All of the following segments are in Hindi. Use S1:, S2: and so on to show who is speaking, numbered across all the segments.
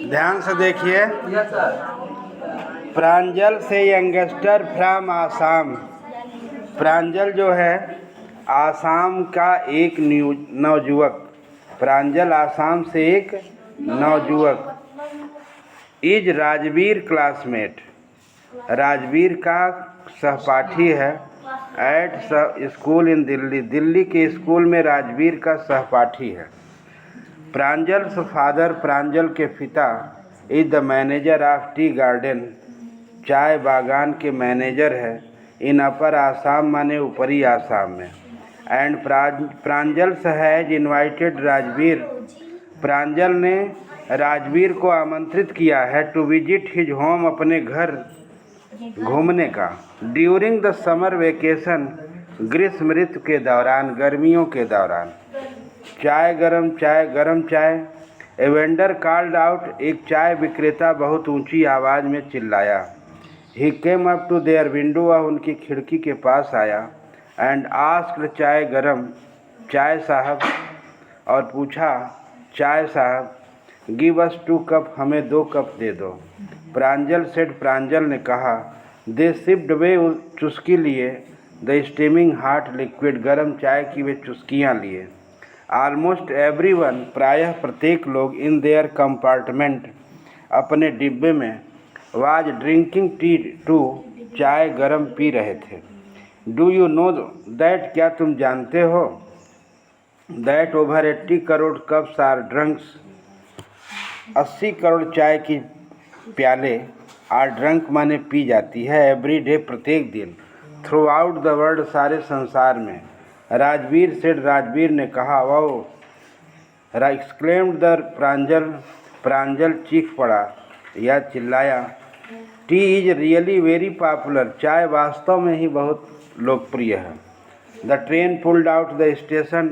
S1: ध्यान से देखिए। प्रांजल से यंगस्टर फ्रॉम आसाम। प्रांजल जो है आसाम का एक नवयुवक। प्रांजल आसाम से एक नवयुवक। Is Rajveer classmate. राजवीर का सहपाठी है। एट स्कूल इन दिल्ली। दिल्ली के स्कूल में राजवीर का सहपाठी है। प्रांजल्स फादर, प्रांजल के पिता, is the manager of tea garden. चाय बागान के मैनेजर है। इन अपर आसाम माने ऊपरी आसाम में। And Pranjal's has invited Rajveer. Pranjal ने राजवीर को आमंत्रित किया है टू विजिट हिज होम, अपने घर घूमने का। ड्यूरिंग द समर वेकेशन, ग्रीष्म ऋतु के दौरान, गर्मियों के दौरान। चाय गरम चाय। A vendor called out. एक चाय विक्रेता बहुत ऊंची आवाज़ में चिल्लाया। He came up to their window. वह उनकी खिड़की के पास आया। एंड आस्क्ड, चाय गरम, चाय साहब, और पूछा, चाय साहब, गिव अस 2 कप, हमें 2 कप दे दो। प्रांजल सेड, प्रांजल ने कहा। दे सिप्ड, वे चुस्की लिए। द स्टीमिंग हॉट लिक्विड, गर्म चाय की वे चुस्कियाँ लिए। ऑलमोस्ट एवरीवन, प्रायः प्रत्येक लोग, इन देयर कंपार्टमेंट, अपने डिब्बे में, वाज ड्रिंकिंग टी टू, चाय गरम पी रहे थे। डू यू नो दैट, क्या तुम जानते हो, that over 80 crore cups are drunks, 80 crore चाय की प्याले, आर ड्रंक माने पी जाती है, एवरी डे, प्रत्येक दिन, थ्रू आउट द वर्ल्ड, सारे संसार में। राजवीर सेड, राजवीर ने कहा। वो एक्सक्लेम्ड द प्रांजल, प्रांजल चीख पड़ा या चिल्लाया। Tea is really very popular, चाय वास्तव में ही बहुत लोकप्रिय है। The train pulled out the station,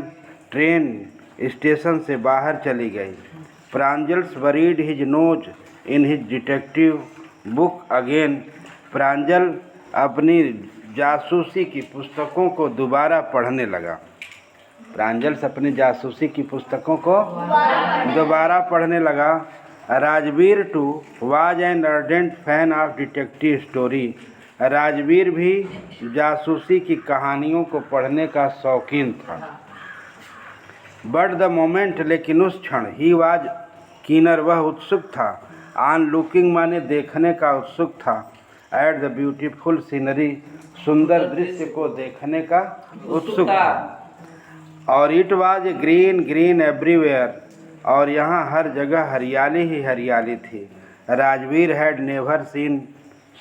S1: train station से बाहर चली गई। Pranjal's buried his nose in his detective book again. Pranjal अपनी जासूसी की पुस्तकों को दोबारा पढ़ने लगा। प्रांजल अपनी जासूसी की पुस्तकों को दोबारा पढ़ने लगा। Rajveer too was an ardent fan of detective story. Rajveer भी जासूसी की कहानियों को पढ़ने का शौकीन था। बट द मोमेंट, लेकिन उस क्षण, ही वाज कीनर, वह उत्सुक था। ऑन लुकिंग माने देखने का उत्सुक था। एट द ब्यूटीफुल सीनरी, सुंदर दृश्य को देखने का उत्सुक था। और it was green green everywhere, और यहाँ हर जगह हरियाली ही हरियाली थी। Rajveer had never seen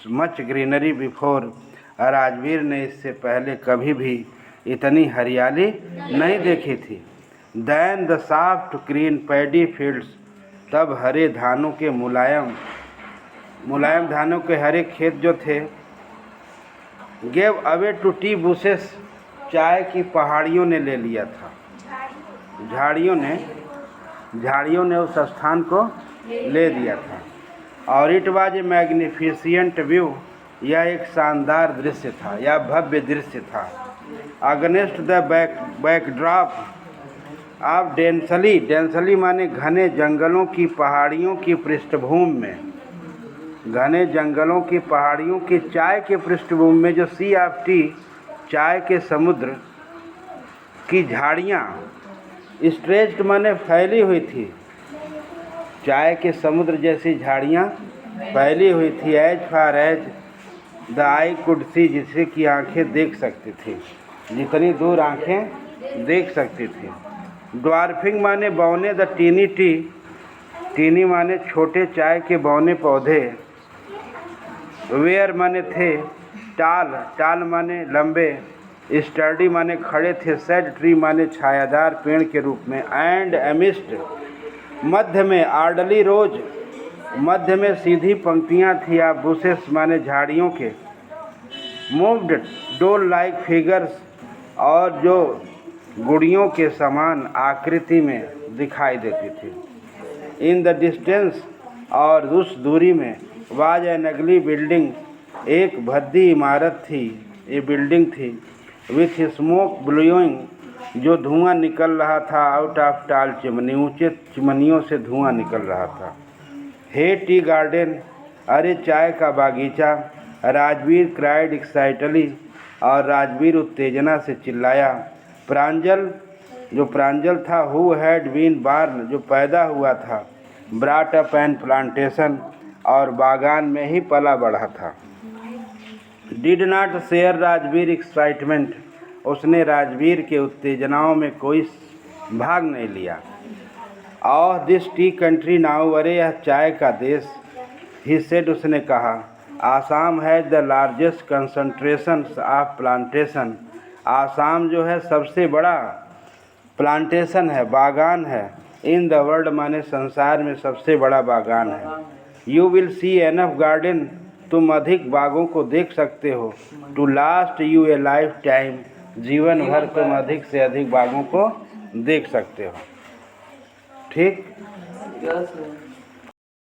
S1: much greenery before. Rajveer ने इससे पहले कभी भी इतनी हरियाली नहीं देखी थी। Then the soft green paddy fields, तब हरे धानों के मुलायम धानों के हरे खेत जो थे। Gave away to tea bushes, चाय की पहाड़ियों ने ले लिया था। झाड़ियों ने उस स्थान को ले लिया था। और it was a magnificent view, यह एक शानदार दृश्य था या भव्य दृश्य था। Against the backdrop of densely, densely माने घने जंगलों की पहाड़ियों की पृष्ठभूमि में, घने जंगलों की पहाड़ियों की चाय के पृष्ठभूमि में जो सी ऑफ टी, चाय के समुद्र की झाड़ियाँ, स्ट्रेच्ड माने फैली हुई थी। चाय के समुद्र जैसी झाड़ियाँ फैली हुई थी। As far as the eye could see, जिसे कि आंखें देख सकती थी, जितनी दूर आंखें देख सकती थी। ड्वार्फिंग माने बौने द टीनी टी, टीनी माने छोटे चाय के बौने पौधे। वेयर माने थे। टाल, टाल माने लंबे। स्टर्डी माने खड़े थे। सेड ट्री माने छायादार पेड़ के रूप में। एंड एमिस्ट, मध्य में। आर्डली रोज, मध्य में सीधी पंक्तियाँ थी। आप बुशेस माने झाड़ियों के। मूव्ड डोल लाइक फिगर्स, और जो गुड़ियों के समान आकृति में दिखाई देती थी। इन द डिस्टेंस, और उस दूरी में। वाज एन अगली बिल्डिंग, एक भद्दी इमारत थी, ये बिल्डिंग थी। विथ स्मोक ब्लोइंग, जो धुआं निकल रहा था आउट ऑफ टाल चिमनी, ऊंचे चिमनियों से धुआं निकल रहा था। हे टी गार्डन, अरे चाय का बागीचा, राजवीर क्राइड एक्साइटली, और राजवीर उत्तेजना से चिल्लाया। प्रांजल, जो प्रांजल था, हु हैड बीन बार्न, जो पैदा हुआ था, ब्रॉट अप एंड प्लांटेशन, और बागान में ही पला बढ़ा था। Did not share Rajveer excitement, उसने राजवीर के उत्तेजनाओं में कोई भाग नहीं लिया। और दिस टी कंट्री नाउ, अरे यह चाय का देश, ही सेड, उसने कहा। Assam has the largest concentration of plantation, Assam जो है सबसे बड़ा प्लांटेशन है, बागान है। इन द वर्ल्ड, माने संसार में सबसे बड़ा बागान है। You will see enough garden, तुम अधिक बागों को देख सकते हो। To last you a lifetime, जीवन भर तुम अधिक से अधिक बागों को देख सकते हो। ठीक।